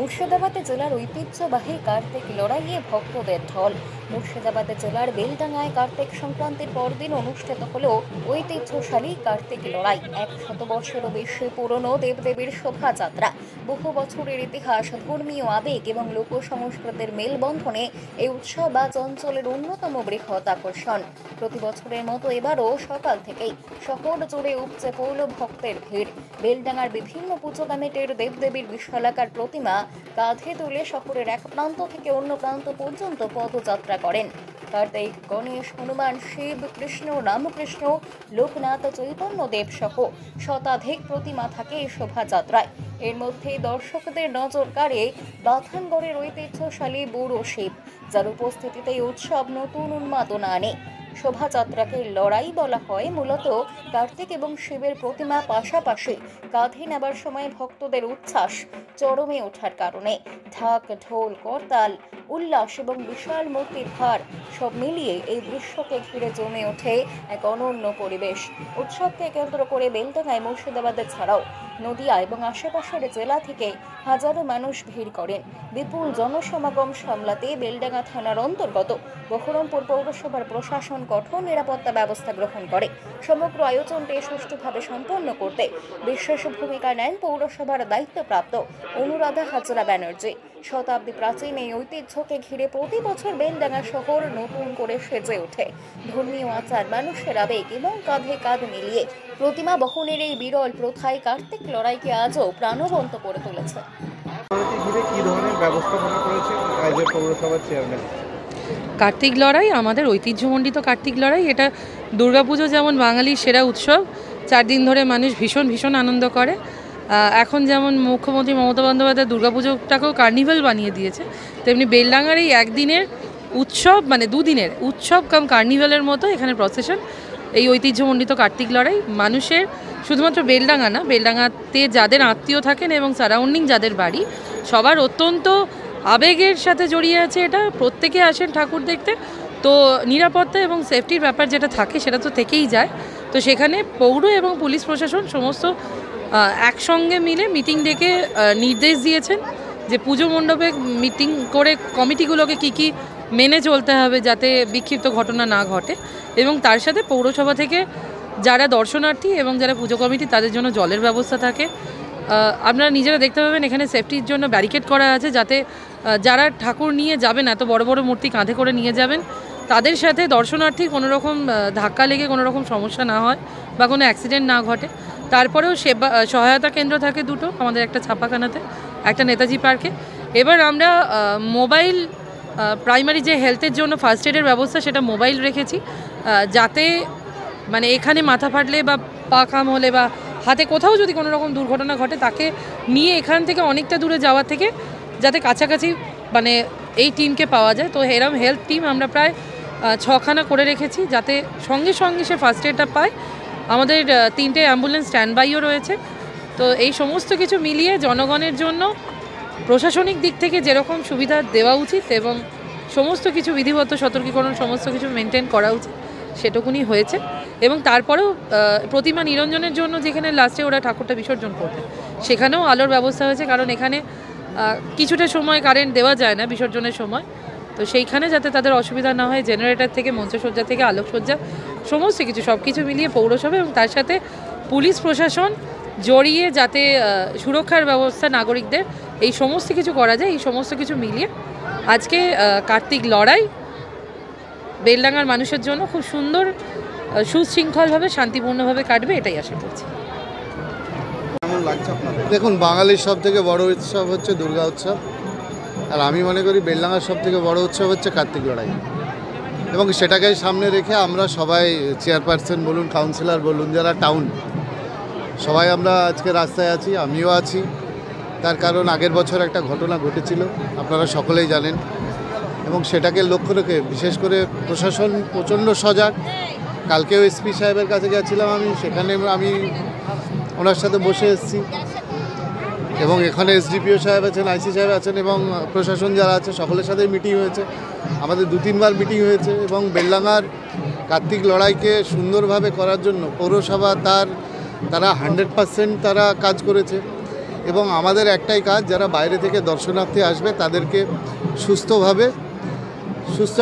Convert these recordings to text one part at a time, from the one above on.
মুর্শিদাবাদে জেলার ঐতিহ্যবাহী কার্তিক লড়াইয়ে ভক্তদের ঢল। মুর্শিদাবাদে জেলার বেলডাঙ্গায় কার্তিক সংক্রান্তির পরদিন অনুষ্ঠিত হল ঐতিহ্যশালী কার্তিক লড়াই। 100 বছরেরও বেশি পুরনো দেবদেবীর শোভাযাত্রা, বহু বছরের ইতিহাস, ধর্মীয় আবেগ এবং লোক সংস্কৃতির মেলবন্ধনে এই উৎসব আজ অঞ্চলের অন্যতম বৃহৎ আকর্ষণ। প্রতি বছরের মতো এবারও সকাল থেকেই শহর জুড়ে উপচে পড়ল ভক্তের ভিড়। বেলডাঙ্গার বিভিন্ন পুজো কমিটির দেবদেবীর বিশালাকার প্রতিমা কাঁধে তুলে শহরের এক প্রান্ত থেকে অন্য প্রান্ত পর্যন্ত পদযাত্রা করেন। কার্তিক, গণেশ, হনুমান, শিব, কৃষ্ণ, রামকৃষ্ণ, লোকনাথ, চৈতন্য দেব সহ শতাধিক প্রতিমা থাকে এই শোভাযাত্রায়। এর মধ্যে দর্শকদের নজর কাড়ে বাথানগড়ের ঐতিহ্যশালী বুড়ো শিব, যার উপস্থিতিতে উৎসব নতুন উন্মাদনা আনে। শোভাযাত্রাকে লড়াই বলা হয় মূলত কার্তিক এবং শিবের প্রতিমা পাশাপাশি কাঁধে নেবার সময় ভক্তদের উচ্ছ্বাস চরমে ওঠার কারণে ঢাক, ঢোল, করতাল, উল্লাস এবং বিশাল মূর্তির ভার সব মিলিয়ে এই দৃশ্যকে ঘিরে জমে ওঠে এক অনন্য পরিবেশ। উৎসবকে কেন্দ্র করে বেলডাঙ্গায়, মুর্শিদাবাদের ছাড়াও নদিয়া এবং আশেপাশের জেলা থেকে হাজারো মানুষ ভিড় করেন। বিপুল জনসমাগম সামলাতে বেলডাঙ্গা থানার অন্তর্গত বহরমপুর পৌরসভার প্রশাসন কঠোর নিরাপত্তা ব্যবস্থা গ্রহণ করে। সমগ্র আয়োজনটি সুষ্ঠুভাবে সম্পন্ন করতে বিশেষ ভূমিকা নেন পৌরসভার দায়িত্বপ্রাপ্ত অনুরাধা হাজরা ব্যানার্জি। শতাব্দী প্রাচীন এই ঐতিহ্যকে ঘিরে প্রতি বছর বেলডাঙ্গা শহর নতুন করে সেজে ওঠে। ধর্মীয় আচার, মানুষের আবেগ এবং কাঁধে কাঁধ মিলিয়ে প্রতিমা বহনের এই বিরল প্রথায় কার্তিক লড়াইকে আজও প্রাণবন্ত করে তুলেছে। কার্তিক লড়াই আমাদের ঐতিহ্যমণ্ডিত কার্তিক লড়াই। এটা দুর্গাপুজো যেমন বাঙালির সেরা উৎসব, 4 দিন ধরে মানুষ ভীষণ আনন্দ করে। এখন যেমন মুখ্যমন্ত্রী মমতা বন্দ্যোপাধ্যায় দুর্গাপুজোটাকেও কার্নিভাল বানিয়ে দিয়েছে, তেমনি বেলডাঙ্গার এই একদিনের উৎসব, মানে 2 দিনের উৎসব কাম কার্নিভালের মতো এখানে প্রসেশন। এই ঐতিহ্যমণ্ডিত কার্তিক লড়াই মানুষের শুধুমাত্র বেলডাঙ্গা না, বেলডাঙ্গাতে যাদের আত্মীয় থাকেন এবং সারাউন্ডিং যাদের বাড়ি, সবার অত্যন্ত আবেগের সাথে জড়িয়ে আছে এটা। প্রত্যেকে আসেন ঠাকুর দেখতে, তো নিরাপত্তা এবং সেফটির ব্যাপার যেটা থাকে সেটা তো থেকেই যায়। তো সেখানে পৌর এবং পুলিশ প্রশাসন সমস্ত একসঙ্গে মিলে মিটিং ডেকে নির্দেশ দিয়েছেন যে পুজো মণ্ডপে মিটিং করে কমিটিগুলোকে কি মেনে চলতে হবে যাতে বিক্ষিপ্ত ঘটনা না ঘটে, এবং তার সাথে পৌরসভা থেকে যারা দর্শনার্থী এবং যারা পুজো কমিটি তাদের জন্য জলের ব্যবস্থা থাকে। আপনারা নিজেরা দেখতে পাবেন এখানে সেফটির জন্য ব্যারিকেড করা আছে, যাতে যারা ঠাকুর নিয়ে যাবেন, এত বড় বড় মূর্তি কাঁধে করে নিয়ে যাবেন, তাদের সাথে দর্শনার্থীর কোনো রকম ধাক্কা লেগে কোনো রকম সমস্যা না হয় বা কোনো অ্যাক্সিডেন্ট না ঘটে। তারপরেও সহায়তা কেন্দ্র থাকে 2টো, আমাদের একটা ছাপাখানাতে, একটা নেতাজি পার্কে। এবার আমরা মোবাইল প্রাইমারি যে হেলথের জন্য ফার্স্ট এডের ব্যবস্থা, সেটা মোবাইল রেখেছি, যাতে মানে এখানে মাথা ফাটলে বা পা কাম হলে বা হাতে কোথাও যদি কোনো রকম দুর্ঘটনা ঘটে, তাকে নিয়ে এখান থেকে অনেকটা দূরে যাওয়া থেকে যাতে কাছাকাছি মানে এই টিমকে পাওয়া যায়। তো এরম হেলথ টিম আমরা প্রায় 6খানা করে রেখেছি, যাতে সঙ্গে সঙ্গে সে ফার্স্ট এডটা পায়। আমাদের 3টে অ্যাম্বুলেন্স স্ট্যান্ড বাইও রয়েছে। তো এই সমস্ত কিছু মিলিয়ে জনগণের জন্য প্রশাসনিক দিক থেকে যেরকম সুবিধা দেওয়া উচিত এবং সমস্ত কিছু বিধিবদ্ধ সতর্কীকরণ সমস্ত কিছু মেনটেন করা উচিত, সেটুকুনি হয়েছে। এবং তারপরেও প্রতিমা নিরঞ্জনের জন্য যেখানে লাস্টে ওরা ঠাকুরটা বিসর্জন করবে, সেখানেও আলোর ব্যবস্থা হয়েছে, কারণ এখানে কিছুটা সময় কারেন্ট দেওয়া যায় না বিসর্জনের সময়। তো সেইখানে যাতে তাদের অসুবিধা না হয়, জেনারেটর থেকে মঞ্চসজ্জা থেকে আলোকসজ্জা সমস্ত কিছু সব কিছু মিলিয়ে পৌরসভা এবং তার সাথে পুলিশ প্রশাসন জড়িয়ে যাতে সুরক্ষার ব্যবস্থা নাগরিকদের এই সমস্ত কিছু করা যায়, এই সমস্ত কিছু মিলিয়ে আজকে কার্তিক লড়াই বেলডাঙ্গার মানুষের জন্য খুব সুন্দর, সুশৃঙ্খলভাবে, শান্তিপূর্ণভাবে কাটবে, এটাই আশা করছি। দেখুন, বাঙালির সব থেকে বড় উৎসব হচ্ছে দুর্গা উৎসব, আর আমি মনে করি বেলডাঙ্গার সব থেকে বড় উৎসব হচ্ছে কার্তিক লড়াই। এবং সেটাকে সামনে রেখে আমরা সবাই, চেয়ারপারসন বলুন, কাউন্সিলর বলুন, যারা টাউন, সবাই আমরা আজকে রাস্তায় আছি, আমিও আছি। তার কারণ আগের বছর একটা ঘটনা ঘটেছিল, আপনারা সকলেই জানেন, এবং সেটাকে লক্ষ্য রেখে বিশেষ করে প্রশাসন প্রচণ্ড সজাগ। কালকেও এসপি সাহেবের কাছে গেছিলাম আমি, সেখানে আমি ওনার সাথে বসে এসেছি, এবং এখানে এসডিপিও সাহেব আছেন, আইসি সাহেব আছেন, এবং প্রশাসন যারা আছে সকলের সাথেই মিটিং হয়েছে। আমাদের 2-3বার মিটিং হয়েছে, এবং বেলডাঙ্গার কার্তিক লড়াইকে সুন্দরভাবে করার জন্য পৌরসভা তারা 100% তারা কাজ করেছে। এবং আমাদের একটাই কাজ, যারা বাইরে থেকে দর্শনার্থী আসবে তাদেরকে সুস্থ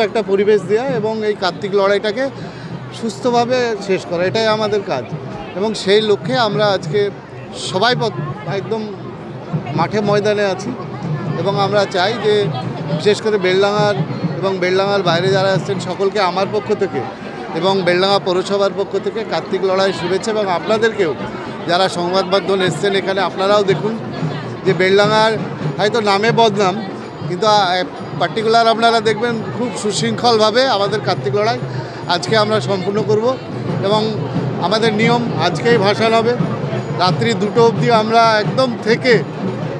একটা পরিবেশ দেওয়া এবং এই কার্তিক লড়াইটাকে সুস্থভাবে শেষ করা, এটাই আমাদের কাজ। এবং সেই লক্ষ্যে আমরা আজকে সবাই একদম মাঠে ময়দানে আছি এবং আমরা চাই যে বিশেষ করে বেলডাঙার এবং বেলডাঙার বাইরে যারা আসছেন সকলকে আমার পক্ষ থেকে এবং বেলডাঙা পৌরসভার পক্ষ থেকে কার্তিক লড়াই শুভেচ্ছা। এবং আপনাদেরকেও যারা সংবাদ মাধ্যম এসছেন এখানে, আপনারাও দেখুন যে বেলডাঙার হয়তো নামে বদনাম, কিন্তু পার্টিকুলার আপনারা দেখবেন খুব সুশৃঙ্খলভাবে আমাদের কার্তিক লড়াই আজকে আমরা সম্পূর্ণ করব। এবং আমাদের নিয়ম আজকেই ভাসান হবে, রাত্রি 2টো অবধি আমরা একদম থেকে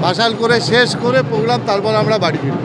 ভাসান করে শেষ করে প্রোগ্রাম, তারপর আমরা বাড়ি ফিরব।